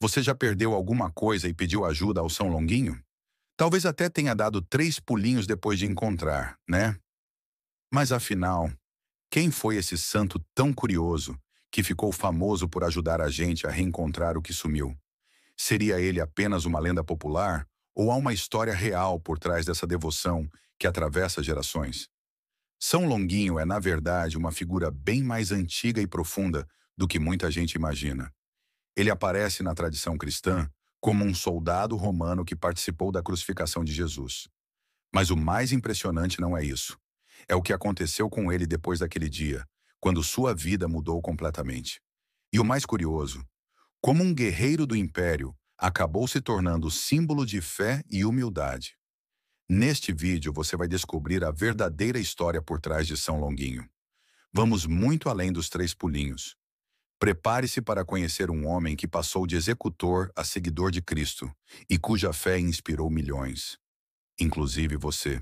Você já perdeu alguma coisa e pediu ajuda ao São Longuinho? Talvez até tenha dado 3 pulinhos depois de encontrar, né? Mas afinal, quem foi esse santo tão curioso que ficou famoso por ajudar a gente a reencontrar o que sumiu? Seria ele apenas uma lenda popular ou há uma história real por trás dessa devoção que atravessa gerações? São Longuinho é, na verdade, uma figura bem mais antiga e profunda do que muita gente imagina. Ele aparece na tradição cristã como um soldado romano que participou da crucificação de Jesus. Mas o mais impressionante não é isso. É o que aconteceu com ele depois daquele dia, quando sua vida mudou completamente. E o mais curioso, como um guerreiro do império, acabou se tornando símbolo de fé e humildade. Neste vídeo você vai descobrir a verdadeira história por trás de São Longuinho. Vamos muito além dos 3 pulinhos. Prepare-se para conhecer um homem que passou de executor a seguidor de Cristo e cuja fé inspirou milhões, inclusive você,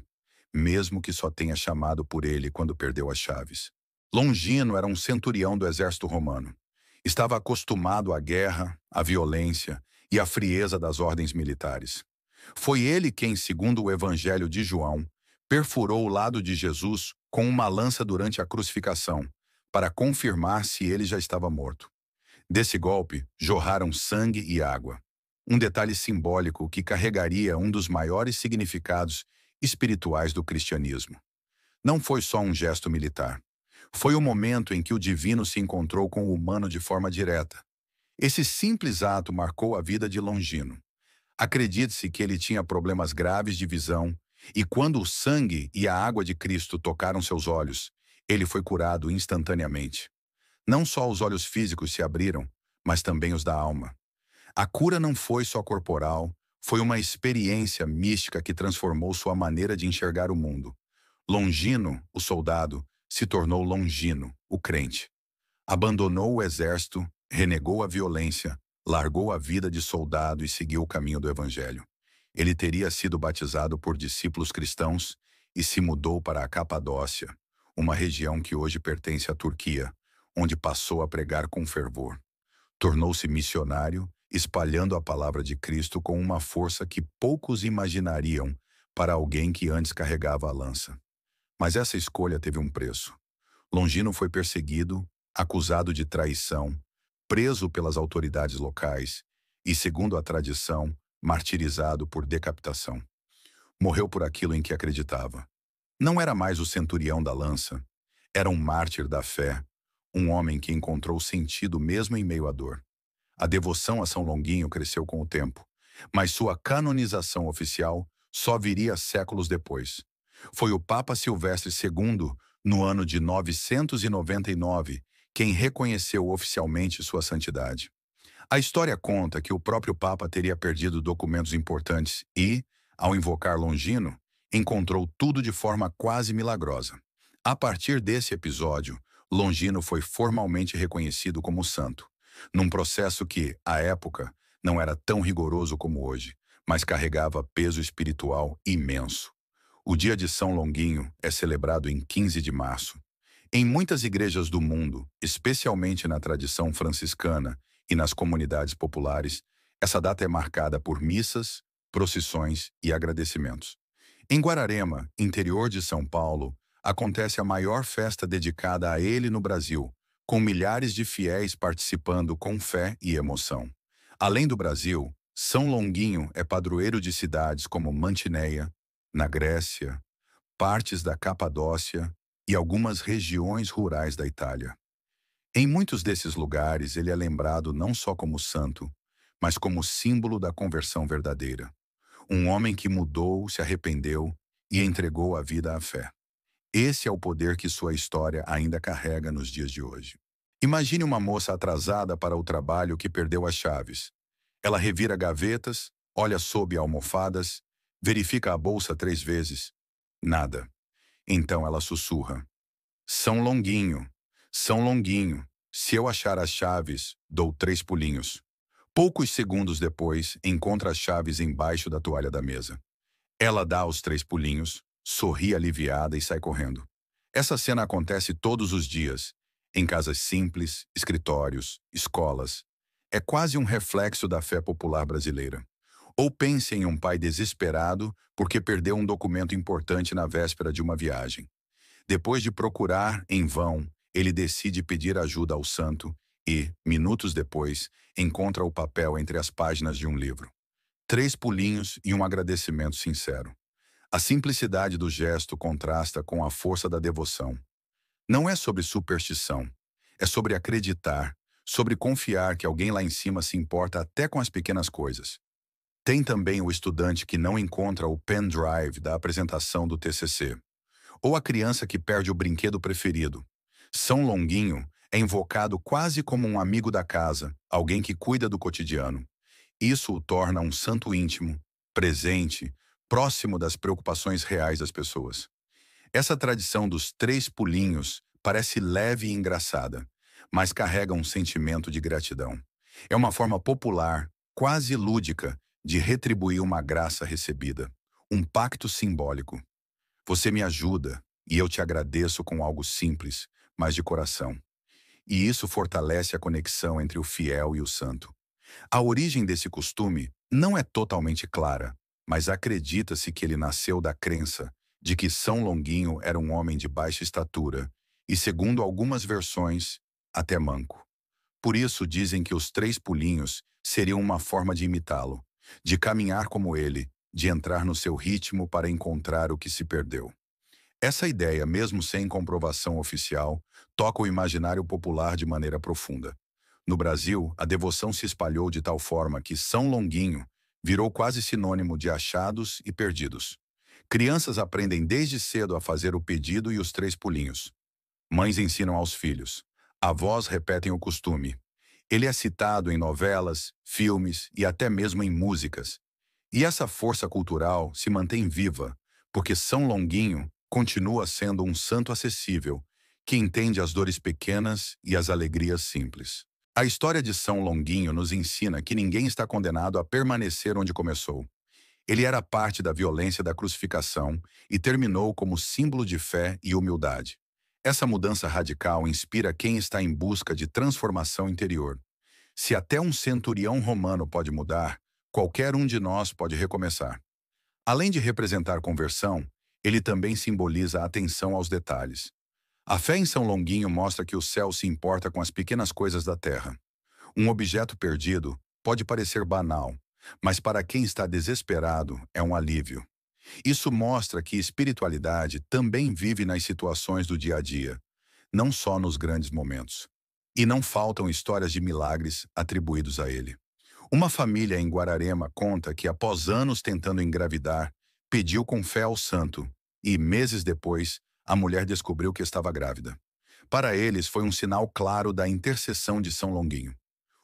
mesmo que só tenha chamado por ele quando perdeu as chaves. Longino era um centurião do exército romano. Estava acostumado à guerra, à violência e à frieza das ordens militares. Foi ele quem, segundo o Evangelho de João, perfurou o lado de Jesus com uma lança durante a crucificação, para confirmar se ele já estava morto. Desse golpe, jorraram sangue e água. Um detalhe simbólico que carregaria um dos maiores significados espirituais do cristianismo. Não foi só um gesto militar. Foi o momento em que o divino se encontrou com o humano de forma direta. Esse simples ato marcou a vida de Longino. Acredite-se que ele tinha problemas graves de visão, e quando o sangue e a água de Cristo tocaram seus olhos, ele foi curado instantaneamente. Não só os olhos físicos se abriram, mas também os da alma. A cura não foi só corporal, foi uma experiência mística que transformou sua maneira de enxergar o mundo. Longino, o soldado, se tornou Longino, o crente. Abandonou o exército, renegou a violência, largou a vida de soldado e seguiu o caminho do evangelho. Ele teria sido batizado por discípulos cristãos e se mudou para a Capadócia, uma região que hoje pertence à Turquia, onde passou a pregar com fervor. Tornou-se missionário, espalhando a palavra de Cristo com uma força que poucos imaginariam para alguém que antes carregava a lança. Mas essa escolha teve um preço. Longino foi perseguido, acusado de traição, preso pelas autoridades locais e, segundo a tradição, martirizado por decapitação. Morreu por aquilo em que acreditava. Não era mais o centurião da lança, era um mártir da fé, um homem que encontrou sentido mesmo em meio à dor. A devoção a São Longuinho cresceu com o tempo, mas sua canonização oficial só viria séculos depois. Foi o Papa Silvestre II, no ano de 999, quem reconheceu oficialmente sua santidade. A história conta que o próprio Papa teria perdido documentos importantes e, ao invocar Longino, encontrou tudo de forma quase milagrosa. A partir desse episódio, Longino foi formalmente reconhecido como santo, num processo que, à época, não era tão rigoroso como hoje, mas carregava peso espiritual imenso. O Dia de São Longuinho é celebrado em 15 de março. Em muitas igrejas do mundo, especialmente na tradição franciscana e nas comunidades populares, essa data é marcada por missas, procissões e agradecimentos. Em Guararema, interior de São Paulo, acontece a maior festa dedicada a ele no Brasil, com milhares de fiéis participando com fé e emoção. Além do Brasil, São Longuinho é padroeiro de cidades como Mantineia, na Grécia, partes da Capadócia e algumas regiões rurais da Itália. Em muitos desses lugares, ele é lembrado não só como santo, mas como símbolo da conversão verdadeira. Um homem que mudou, se arrependeu e entregou a vida à fé. Esse é o poder que sua história ainda carrega nos dias de hoje. Imagine uma moça atrasada para o trabalho que perdeu as chaves. Ela revira gavetas, olha sob almofadas, verifica a bolsa 3 vezes. Nada. Então ela sussurra: São Longuinho, São Longuinho, se eu achar as chaves, dou 3 pulinhos. Poucos segundos depois, encontra as chaves embaixo da toalha da mesa. Ela dá os 3 pulinhos, sorri aliviada e sai correndo. Essa cena acontece todos os dias, em casas simples, escritórios, escolas. É quase um reflexo da fé popular brasileira. Ou pense em um pai desesperado porque perdeu um documento importante na véspera de uma viagem. Depois de procurar em vão, ele decide pedir ajuda ao santo e, minutos depois, encontra o papel entre as páginas de um livro. 3 pulinhos e um agradecimento sincero. A simplicidade do gesto contrasta com a força da devoção. Não é sobre superstição, é sobre acreditar, sobre confiar que alguém lá em cima se importa até com as pequenas coisas. Tem também o estudante que não encontra o pendrive da apresentação do TCC, ou a criança que perde o brinquedo preferido. São Longuinho é invocado quase como um amigo da casa, alguém que cuida do cotidiano. Isso o torna um santo íntimo, presente, próximo das preocupações reais das pessoas. Essa tradição dos 3 pulinhos parece leve e engraçada, mas carrega um sentimento de gratidão. É uma forma popular, quase lúdica, de retribuir uma graça recebida, um pacto simbólico. Você me ajuda e eu te agradeço com algo simples, mas de coração. E isso fortalece a conexão entre o fiel e o santo. A origem desse costume não é totalmente clara, mas acredita-se que ele nasceu da crença de que São Longuinho era um homem de baixa estatura e, segundo algumas versões, até manco. Por isso dizem que os 3 pulinhos seriam uma forma de imitá-lo, de caminhar como ele, de entrar no seu ritmo para encontrar o que se perdeu. Essa ideia, mesmo sem comprovação oficial, toca o imaginário popular de maneira profunda. No Brasil, a devoção se espalhou de tal forma que São Longuinho virou quase sinônimo de achados e perdidos. Crianças aprendem desde cedo a fazer o pedido e os 3 pulinhos. Mães ensinam aos filhos. Avós repetem o costume. Ele é citado em novelas, filmes e até mesmo em músicas. E essa força cultural se mantém viva, porque São Longuinho continua sendo um santo acessível, que entende as dores pequenas e as alegrias simples. A história de São Longuinho nos ensina que ninguém está condenado a permanecer onde começou. Ele era parte da violência da crucificação e terminou como símbolo de fé e humildade. Essa mudança radical inspira quem está em busca de transformação interior. Se até um centurião romano pode mudar, qualquer um de nós pode recomeçar. Além de representar conversão, ele também simboliza a atenção aos detalhes. A fé em São Longuinho mostra que o céu se importa com as pequenas coisas da terra. Um objeto perdido pode parecer banal, mas para quem está desesperado é um alívio. Isso mostra que espiritualidade também vive nas situações do dia a dia, não só nos grandes momentos. E não faltam histórias de milagres atribuídos a ele. Uma família em Guararema conta que, após anos tentando engravidar, pediu com fé ao santo e, meses depois, a mulher descobriu que estava grávida. Para eles, foi um sinal claro da intercessão de São Longuinho.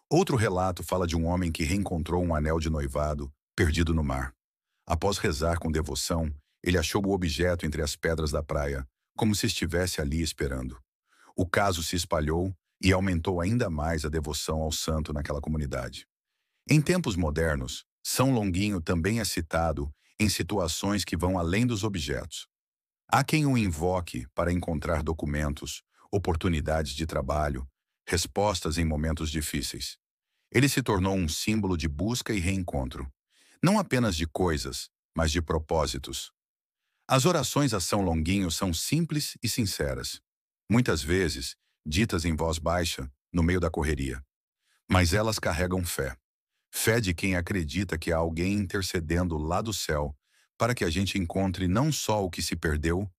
Outro relato fala de um homem que reencontrou um anel de noivado perdido no mar. Após rezar com devoção, ele achou o objeto entre as pedras da praia, como se estivesse ali esperando. O caso se espalhou e aumentou ainda mais a devoção ao santo naquela comunidade. Em tempos modernos, São Longuinho também é citado em situações que vão além dos objetos. Há quem o invoque para encontrar documentos, oportunidades de trabalho, respostas em momentos difíceis. Ele se tornou um símbolo de busca e reencontro, não apenas de coisas, mas de propósitos. As orações a São Longuinho são simples e sinceras, muitas vezes ditas em voz baixa, no meio da correria. Mas elas carregam fé. Fé de quem acredita que há alguém intercedendo lá do céu para que a gente encontre não só o que se perdeu,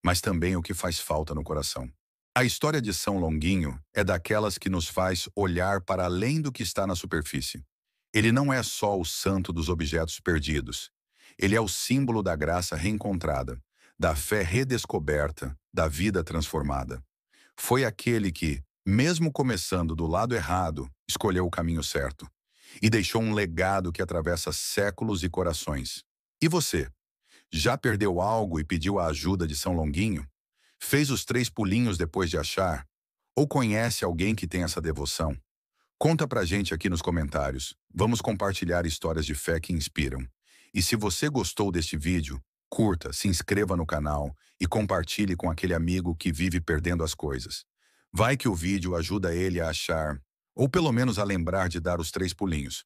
mas também o que faz falta no coração. A história de São Longuinho é daquelas que nos faz olhar para além do que está na superfície. Ele não é só o santo dos objetos perdidos. Ele é o símbolo da graça reencontrada, da fé redescoberta, da vida transformada. Foi aquele que, mesmo começando do lado errado, escolheu o caminho certo e deixou um legado que atravessa séculos e corações. E você? Já perdeu algo e pediu a ajuda de São Longuinho? Fez os 3 pulinhos depois de achar? Ou conhece alguém que tem essa devoção? Conta pra gente aqui nos comentários. Vamos compartilhar histórias de fé que inspiram. E se você gostou deste vídeo, curta, se inscreva no canal e compartilhe com aquele amigo que vive perdendo as coisas. Vai que o vídeo ajuda ele a achar Ou pelo menos a lembrar de dar os 3 pulinhos.